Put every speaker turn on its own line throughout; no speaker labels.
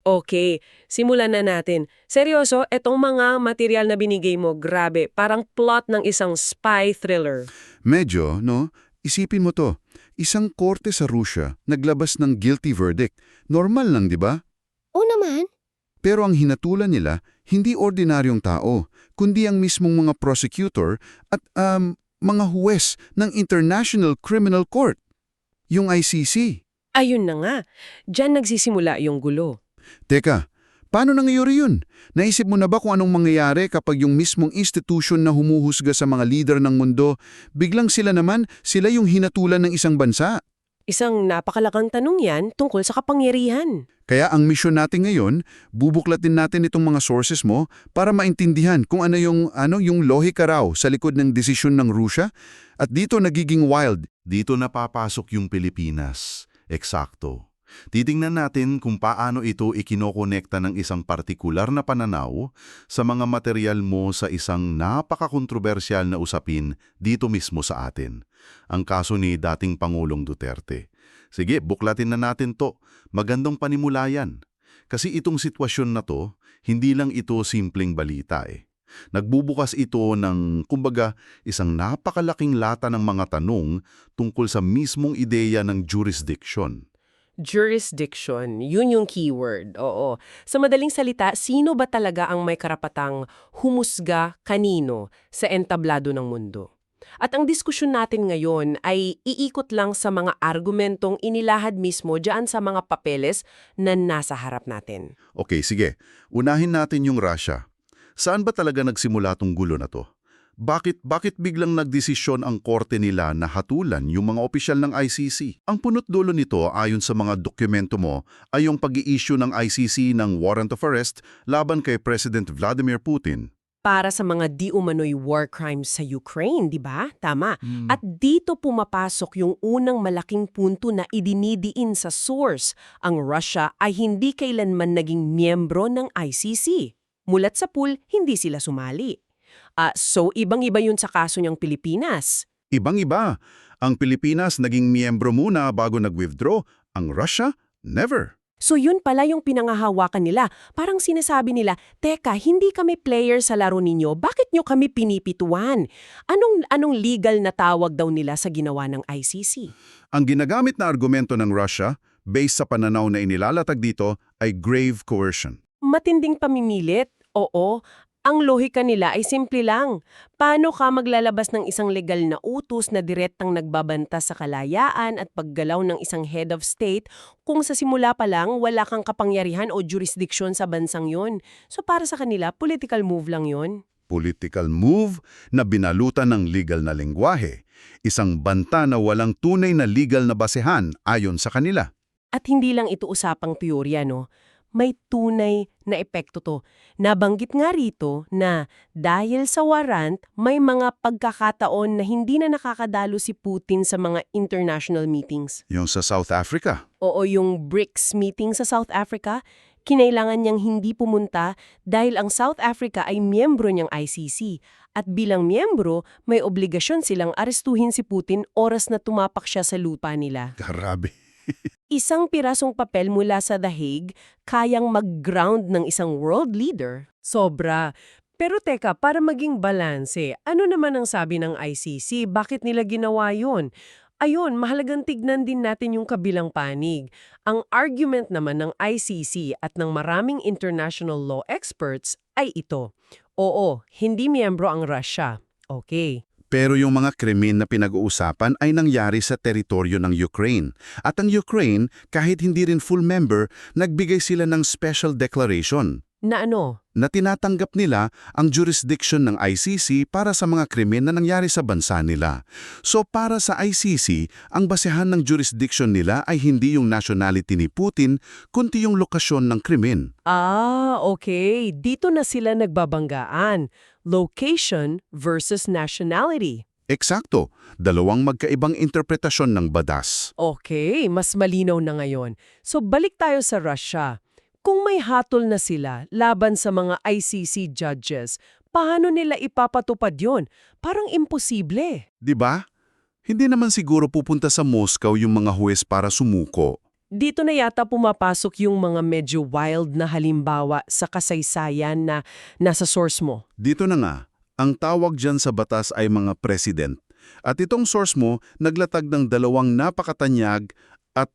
Okay, simulan na natin. Seryoso, etong mga material na binigay mo, grabe, parang plot ng isang spy thriller.
Medyo, no? Isipin mo to. Isang korte sa Rusya naglabas ng guilty verdict. Normal lang, di ba?
Oo naman.
Pero ang hinatulan nila, hindi ordinaryong tao, kundi ang mismong mga prosecutor at mga huwes ng International Criminal Court, yung ICC.
Ayun na nga, diyan nagsisimula yung gulo.
Teka, paano nangyayari yun? Naisip mo na ba kung anong mangyayari kapag yung mismong institution na humuhusga sa mga leader ng mundo, biglang sila yung hinatulan ng isang bansa?
Isang napakalakang tanong yan tungkol sa kapangyarihan.
Kaya ang misyon natin ngayon, bubuklatin natin itong mga sources mo para maintindihan kung ano yung lohika raw sa likod ng desisyon ng Rusya. At dito nagiging wild.
Dito napapasok yung Pilipinas. Eksakto. Titingnan natin kung paano ito ikinokonekta ng isang partikular na pananaw sa mga material mo sa isang napakakontrobersyal na usapin dito mismo sa atin. Ang kaso ni dating Pangulong Duterte. Sige, buklatin na natin to. Magandang panimulayan. Kasi itong sitwasyon na to, hindi lang ito simpleng balita eh. Nagbubukas ito ng, kumbaga, isang napakalaking lata ng mga tanong tungkol sa mismong ideya ng jurisdiction.
Jurisdiction, yun yung keyword, oo. Sa madaling salita, sino ba talaga ang may karapatang humusga kanino sa entablado ng mundo? At ang diskusyon natin ngayon ay iikot lang sa mga argumentong inilahad mismo diyan sa mga papeles na nasa harap natin.
Okay, sige. Unahin natin yung Russia. Saan ba talaga nagsimula tong gulo na to? Bakit biglang nagdesisyon ang korte nila na hatulan yung mga opisyal ng ICC? Ang punot dulo nito ayon sa mga dokumento mo ay yung pag-i-issue ng ICC ng warrant of arrest laban kay President Vladimir Putin.
Para sa mga di umano'y war crimes sa Ukraine, di ba? Tama. At dito pumapasok yung unang malaking punto na idinidiin sa source. Ang Russia ay hindi kailanman naging miyembro ng ICC. Mulat sa pool, hindi sila sumali. So, ibang-iba yun sa kaso niyang Pilipinas.
Ibang-iba. Ang Pilipinas naging miyembro muna bago nag-withdraw. Ang Russia, never.
So yun pala yung pinangahawakan nila. Parang sinasabi nila, teka, hindi kami player sa laro ninyo, bakit nyo kami pinipituan? Anong legal na tawag daw nila sa ginawa ng ICC?
Ang ginagamit na argumento ng Russia, based sa pananaw na inilalatag dito, ay grave coercion.
Matinding pamimilit? Oo. Ang lohika nila ay simple lang. Paano ka maglalabas ng isang legal na utos na direktang nagbabanta sa kalayaan at paggalaw ng isang head of state kung sa simula pa lang wala kang kapangyarihan o jurisdiction sa bansang yon? So para sa kanila, political move lang yon.
Political move na binalutan ng legal na lengguwahe. Isang banta na walang tunay na legal na basehan ayon sa kanila.
At hindi lang ito usapang teorya, no? May tunay na epekto to. Nabanggit nga rito na dahil sa warrant, may mga pagkakataon na hindi na nakakadalo si Putin sa mga international meetings.
Yung sa South Africa.
Oo, yung BRICS meeting sa South Africa, kinailangan niyang hindi pumunta dahil ang South Africa ay miyembro niyang ICC. At bilang miyembro, may obligasyon silang arestuhin si Putin oras na tumapak siya sa lupa nila.
Grabe.
Isang pirasong papel mula sa The Hague, kayang mag-ground ng isang world leader. Sobra. Pero teka, para maging balanse, ano naman ang sabi ng ICC? Bakit nila ginawa yun? Ayun, mahalagang tignan din natin yung kabilang panig. Ang argument naman ng ICC at ng maraming international law experts ay ito. Oo, hindi miyembro ang Russia. Okay.
Pero yung mga krimen na pinag-uusapan ay nangyari sa teritoryo ng Ukraine. At ang Ukraine, kahit hindi rin full member, nagbigay sila ng special declaration
Na ano?
na tinatanggap nila ang jurisdiction ng ICC para sa mga krimen na nangyari sa bansa nila. So para sa ICC, ang basehan ng jurisdiction nila ay hindi yung nationality ni Putin, kundi yung lokasyon ng krimen.
Okay. Dito na sila nagbabanggaan. Location versus nationality.
Eksakto, dalawang magkaibang interpretasyon ng batas.
Okay, mas malinaw na ngayon. So balik tayo sa Russia. Kung may hatol na sila laban sa mga ICC judges, paano nila ipapatupad yon? Parang imposible.
Di ba? Hindi naman siguro pupunta sa Moscow yung mga huwes para sumuko.
Dito na yata pumapasok yung mga medyo wild na halimbawa sa kasaysayan na nasa source mo.
Dito na nga, ang tawag dyan sa batas ay mga president. At itong source mo naglatag ng dalawang napakatanyag at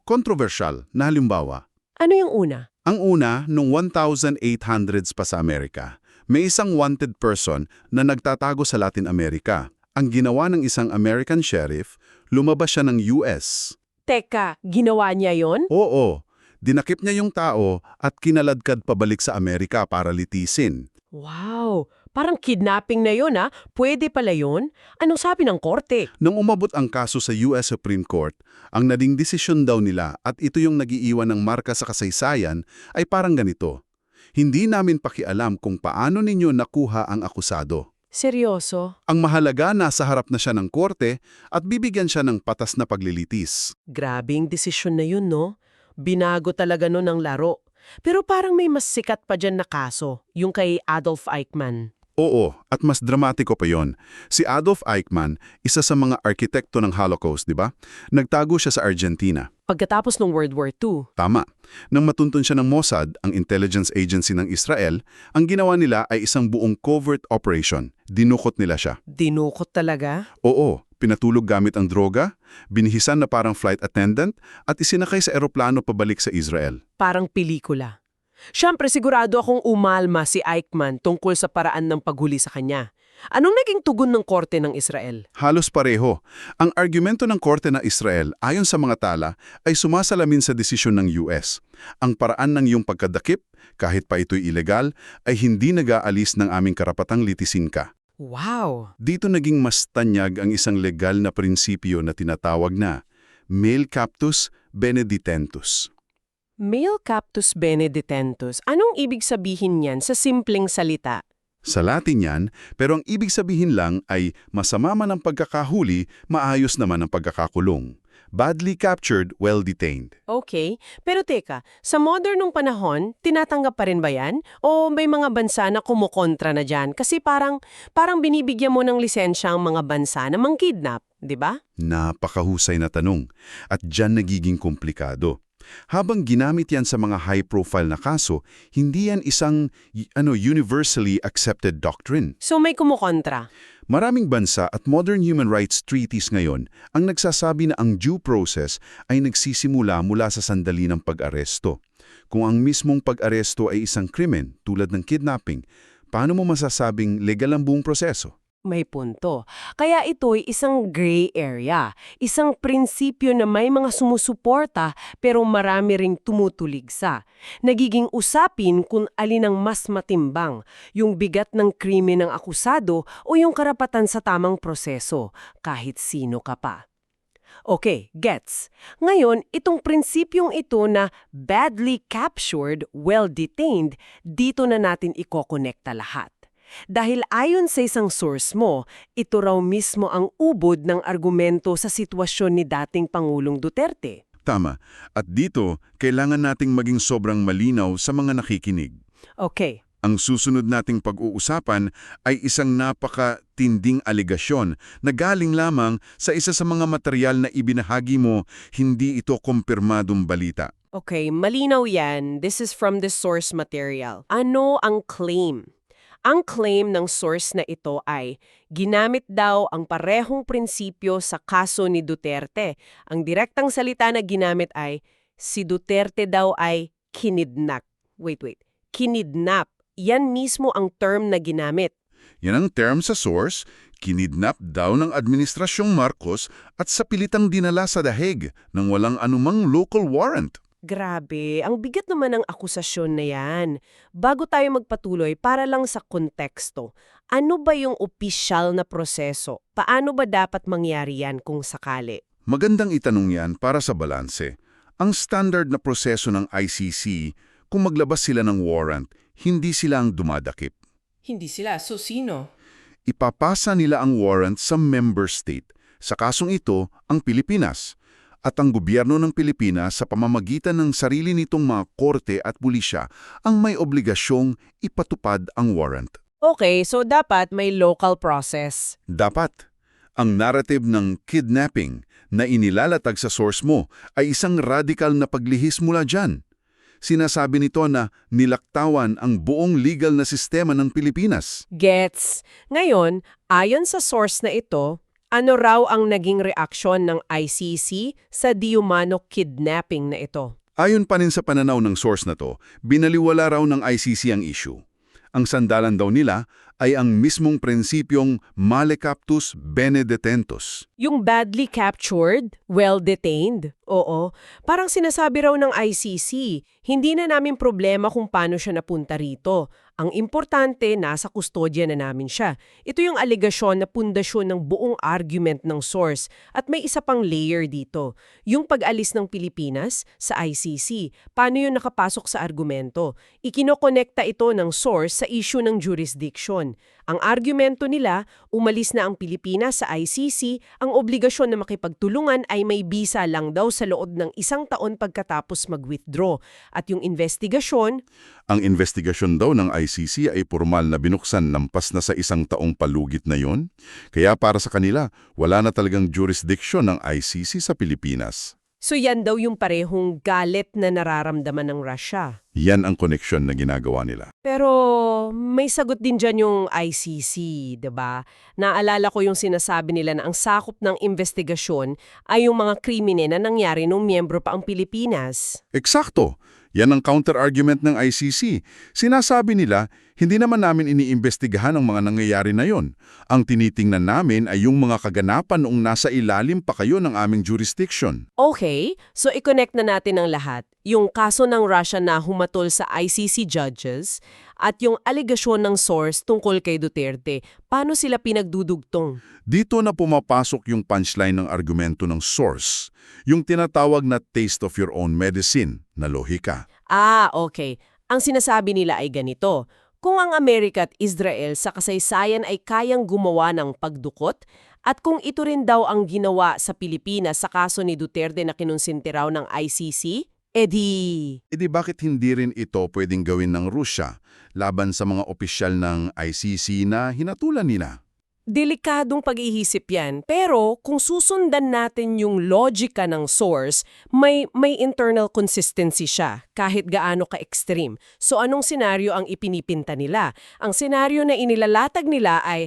controversial na halimbawa.
Ano yung una?
Ang una, noong 1800s pa sa Amerika, may isang wanted person na nagtatago sa Latin America. Ang ginawa ng isang American sheriff, lumabas siya ng US.
Teka, ginawa niya yon?
Oo, dinakip niya yung tao at kinaladkad pabalik sa Amerika para litisin.
Wow! Parang kidnapping na yon ha? Pwede pala yon? Anong sabi ng korte?
Nang umabot ang kaso sa US Supreme Court, ang naging desisyon daw nila at ito yung nagiiwan ng marka sa kasaysayan ay parang ganito. Hindi namin pakialam kung paano ninyo nakuha ang akusado.
Seryoso?
Ang mahalaga, nasa harap na siya ng korte at bibigyan siya ng patas na paglilitis.
Grabing desisyon na yun, no? Binago talaga nun ang laro. Pero parang may mas sikat pa dyan na kaso, yung kay Adolf Eichmann.
Oo, at mas dramatiko pa yon. Si Adolf Eichmann, isa sa mga arkitekto ng Holocaust, di ba? Nagtago siya sa Argentina.
Pagkatapos ng World War II.
Tama. Nang matuntun siya ng Mossad, ang intelligence agency ng Israel, ang ginawa nila ay isang buong covert operation. Dinukot nila siya.
Dinukot talaga?
Oo, pinatulog gamit ang droga, binihisan na parang flight attendant, at isinakay sa eroplano pabalik sa Israel.
Parang pelikula. Siyempre, sigurado akong umalma si Eichmann tungkol sa paraan ng paghuli sa kanya. Anong naging tugon ng korte ng Israel?
Halos pareho. Ang argumento ng korte ng Israel, ayon sa mga tala, ay sumasalamin sa desisyon ng US. Ang paraan ng iyong pagkadakip, kahit pa ito'y ilegal, ay hindi nag-aalis ng aming karapatang litisin ka.
Wow!
Dito naging mas tanyag ang isang legal na prinsipyo na tinatawag na male captus benedictentus.
Male captus benedictentus. Anong ibig sabihin niyan sa simpleng salita?
Sa Latin yan, pero ang ibig sabihin lang ay masama man ang pagkakahuli, maayos naman ang pagkakakulong. Badly captured, well detained.
Okay, pero teka, sa modernong panahon, tinatanggap pa rin ba yan? O may mga bansa na kumukontra na dyan? Kasi parang binibigyan mo ng lisensya ang mga bansa na mangkidnap, di ba?
Napakahusay na tanong. At dyan nagiging komplikado. Habang ginamit yan sa mga high-profile na kaso, hindi yan isang universally accepted doctrine.
So may kumukontra.
Maraming bansa at modern human rights treaties ngayon ang nagsasabi na ang due process ay nagsisimula mula sa sandali ng pag-aresto. Kung ang mismong pag-aresto ay isang krimen tulad ng kidnapping, paano mo masasabing legal ang buong proseso?
May punto. Kaya ito'y isang gray area, isang prinsipyo na may mga sumusuporta pero marami ring tumutuligsa. Nagiging usapin kung alin ang mas matimbang, yung bigat ng krimen ng akusado o yung karapatan sa tamang proseso, kahit sino ka pa. Okay, gets. Ngayon, itong prinsipyong ito na badly captured, well detained, dito na natin ikokonekta lahat. Dahil ayon sa isang source mo, ito raw mismo ang ubod ng argumento sa sitwasyon ni dating Pangulong Duterte.
Tama. At dito, kailangan nating maging sobrang malinaw sa mga nakikinig.
Okay.
Ang susunod nating pag-uusapan ay isang napakatinding aligasyon na galing lamang sa isa sa mga material na ibinahagi mo, hindi ito kumpirmadong balita.
Okay, malinaw yan. This is from the source material. Ano ang claim? Ang claim ng source na ito ay ginamit daw ang parehong prinsipyo sa kaso ni Duterte. Ang direktang salita na ginamit ay si Duterte daw ay kinidnap. Wait. Kinidnap. Yan mismo ang term na ginamit.
Yan ang term sa source, kinidnap daw ng Administrasyong Marcos at sa pilitang dinala sa dahig nang walang anumang local warrant.
Grabe, ang bigat naman ng akusasyon na yan. Bago tayo magpatuloy, para lang sa konteksto, ano ba yung opisyal na proseso? Paano ba dapat mangyari yan kung sakali?
Magandang itanong yan para sa balanse. Ang standard na proseso ng ICC, kung maglabas sila ng warrant, hindi sila ang dumadakip.
Hindi sila. So sino?
Ipapasa nila ang warrant sa member state. Sa kasong ito, ang Pilipinas. At ang gobyerno ng Pilipinas sa pamamagitan ng sarili nitong mga korte at pulisya ang may obligasyong ipatupad ang warrant.
Okay, so dapat may local process.
Dapat. Ang narrative ng kidnapping na inilalatag sa source mo ay isang radical na paglihis mula dyan. Sinasabi nito na nilaktawan ang buong legal na sistema ng Pilipinas.
Gets. Ngayon, ayon sa source na ito, ano raw ang naging reaksyon ng ICC sa di-umano kidnapping na ito?
Ayon pa rin sa pananaw ng source na to, binaliwala raw ng ICC ang issue. Ang sandalan daw nila ay ang mismong prinsipyong male captus bene detentus.
Yung badly captured, well-detained? Oo. Parang sinasabi raw ng ICC, hindi na namin problema kung paano siya napunta rito. Ang importante, nasa kustodya na namin siya. Ito yung aligasyon na pundasyon ng buong argument ng source. At may isa pang layer dito. Yung pag-alis ng Pilipinas sa ICC. Paano yun nakapasok sa argumento? Ikinokonekta ito ng source sa issue ng jurisdiction. Ang argumento nila, umalis na ang Pilipinas sa ICC, ang obligasyon na makipagtulungan ay may bisa lang daw sa loob ng 1 taon pagkatapos mag-withdraw. At yung investigasyon,
Ang investigasyon daw ng ICC ay formal na binuksan lampas na sa 1 taong palugit na yon. Kaya para sa kanila, wala na talagang jurisdiction ng ICC sa Pilipinas.
so yan daw yung parehong galit na nararamdaman ng Russia.
Yan ang koneksyon na ginagawa nila.
Pero may sagot din dyan yung ICC, 'di ba? Naalala ko yung sinasabi nila na ang sakop ng investigasyon ay yung mga krimine na nangyari nung miyembro pa ang Pilipinas.
Eksakto! Yan ang counter-argument ng ICC. Sinasabi nila, hindi naman namin iniimbestigahan ang mga nangyayari na yon. Ang tinitingnan namin ay yung mga kaganapan noong nasa ilalim pa kayo ng aming jurisdiction.
Okay, so i-connect na natin ang lahat. Yung kaso ng Russia na humatol sa ICC judges at yung aligasyon ng source tungkol kay Duterte. Paano sila pinagdudugtong?
Dito na pumapasok yung punchline ng argumento ng source, yung tinatawag na taste of your own medicine na lohika.
Okay. Ang sinasabi nila ay ganito. Kung ang Amerika at Israel sa kasaysayan ay kayang gumawa ng pagdukot, at kung ito rin daw ang ginawa sa Pilipinas sa kaso ni Duterte na kinonsinti raw ng ICC, edi
Bakit hindi rin ito pwedeng gawin ng Rusya laban sa mga opisyal ng ICC na hinatulan nila?
delikadong pag-iisip yan. Pero kung susundan natin yung logika ng source, may internal consistency siya kahit gaano ka-extreme. So anong senaryo ang ipinipinta nila? Ang senaryo na inilalatag nila ay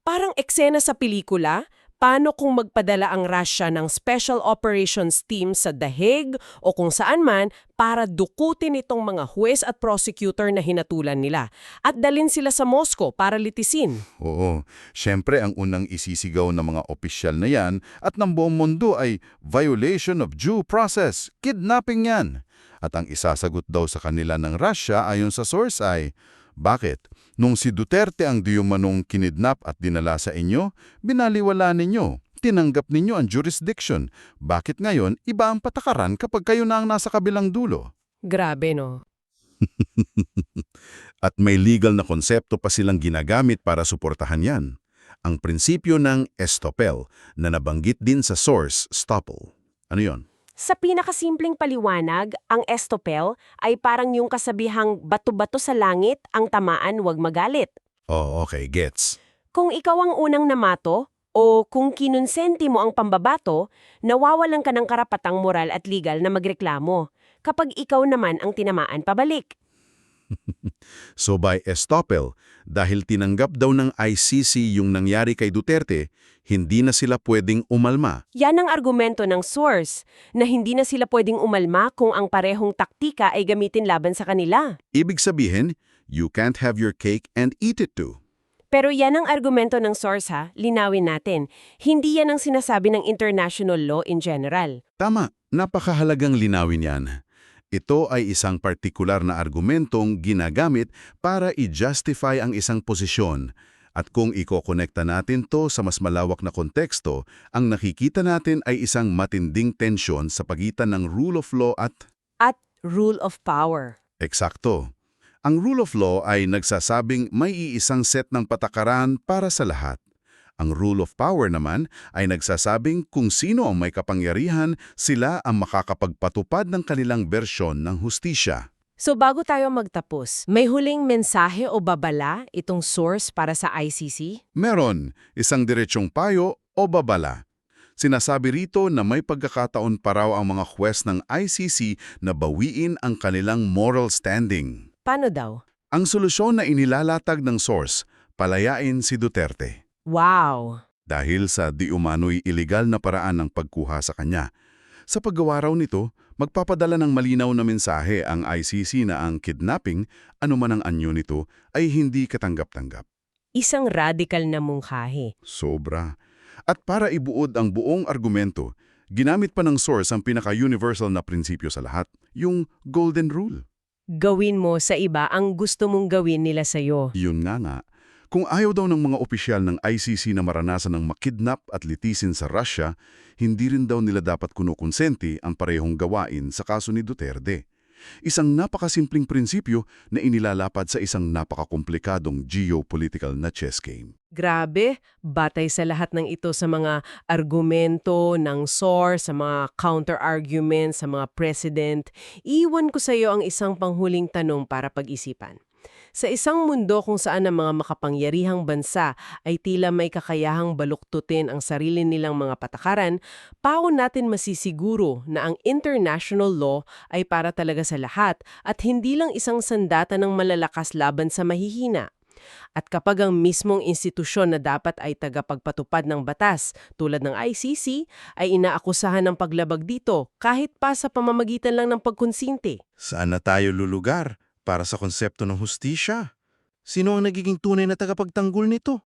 parang eksena sa pelikula. Paano kung magpadala ang Russia ng Special Operations Team sa The Hague o kung saan man para dukutin itong mga huwes at prosecutor na hinatulan nila at dalin sila sa Moscow para litisin?
Oo, syempre ang unang isisigaw ng mga opisyal na yan at ng buong mundo ay violation of due process, kidnapping yan. At ang isasagot daw sa kanila ng Russia ayon sa source ay, bakit? Nung si Duterte ang diumanong kinidnap at dinala sa inyo, binaliwala ninyo. Tinanggap ninyo ang jurisdiction. Bakit ngayon iba ang patakaran kapag kayo na ang nasa kabilang dulo?
Grabe, no?
At may legal na konsepto pa silang ginagamit para suportahan yan. Ang prinsipyo ng estoppel na nabanggit din sa source, estoppel. Ano yon?
Sa pinakasimpleng paliwanag, ang estoppel ay parang yung kasabihang bato-bato sa langit, ang tamaan wag magalit.
Oh, okay, gets.
Kung ikaw ang unang namato, o kung kinonsenti mo ang pambabato, nawawalan ka ng karapatang moral at legal na magreklamo kapag ikaw naman ang tinamaan pabalik.
So by estoppel, dahil tinanggap daw ng ICC yung nangyari kay Duterte, hindi na sila pwedeng umalma.
Yan ang argumento ng source, na hindi na sila pwedeng umalma kung ang parehong taktika ay gamitin laban sa kanila.
Ibig sabihin, you can't have your cake and eat it too.
Pero yan ang argumento ng source ha, linawin natin. Hindi yan ang sinasabi ng international law in general.
Tama, napakahalagang linawin yan. Ito ay isang partikular na argumentong ginagamit para i-justify ang isang posisyon. At kung ikokonekta natin to sa mas malawak na konteksto, ang nakikita natin ay isang matinding tensyon sa pagitan ng rule of law at
Rule of power.
eksakto. Ang rule of law ay nagsasabing may iisang set ng patakaran para sa lahat. Ang rule of power naman ay nagsasabing kung sino ang may kapangyarihan, sila ang makakapagpatupad ng kanilang bersyon ng hustisya.
So bago tayo magtapos, may huling mensahe o babala itong source para sa ICC?
Meron, isang diretsong payo o babala. Sinasabi rito na may pagkakataon pa raw ang mga huwes ng ICC na bawiin ang kanilang moral standing.
Paano daw?
Ang solusyon na inilalatag ng source, palayain si Duterte.
Wow!
Dahil sa di umano'y iligal na paraan ng pagkuha sa kanya. Sa paggawa raw nito, magpapadala ng malinaw na mensahe ang ICC na ang kidnapping, anuman ang anyo nito, ay hindi katanggap-tanggap.
Isang radical na mungkahi.
Sobra. At para ibuod ang buong argumento, ginamit pa ng source ang pinaka-universal na prinsipyo sa lahat, yung Golden Rule.
Gawin mo sa iba ang gusto mong gawin nila sa'yo.
Yun nga. Kung ayaw daw ng mga opisyal ng ICC na maranasan ng makidnap at litisin sa Russia, hindi rin daw nila dapat kunukonsenti ang parehong gawain sa kaso ni Duterte. Isang napakasimpleng prinsipyo na inilalapad sa isang napakakomplikadong geopolitical na chess game.
Grabe, batay sa lahat ng ito sa mga argumento ng source, sa mga counter-argument, sa mga president, iwan ko sa iyo ang isang panghuling tanong para pag-isipan. Sa isang mundo kung saan ang mga makapangyarihang bansa ay tila may kakayahang baluktutin ang sarili nilang mga patakaran, paano natin masisiguro na ang international law ay para talaga sa lahat at hindi lang isang sandata ng malalakas laban sa mahihina? At kapag ang mismong institusyon na dapat ay tagapagpatupad ng batas tulad ng ICC ay inaakusahan ng paglabag dito kahit pa sa pamamagitan lang ng pagkonsinti?
Saan na tayo lulugar para sa konsepto ng hustisya? Sino ang nagiging tunay na tagapagtanggol nito?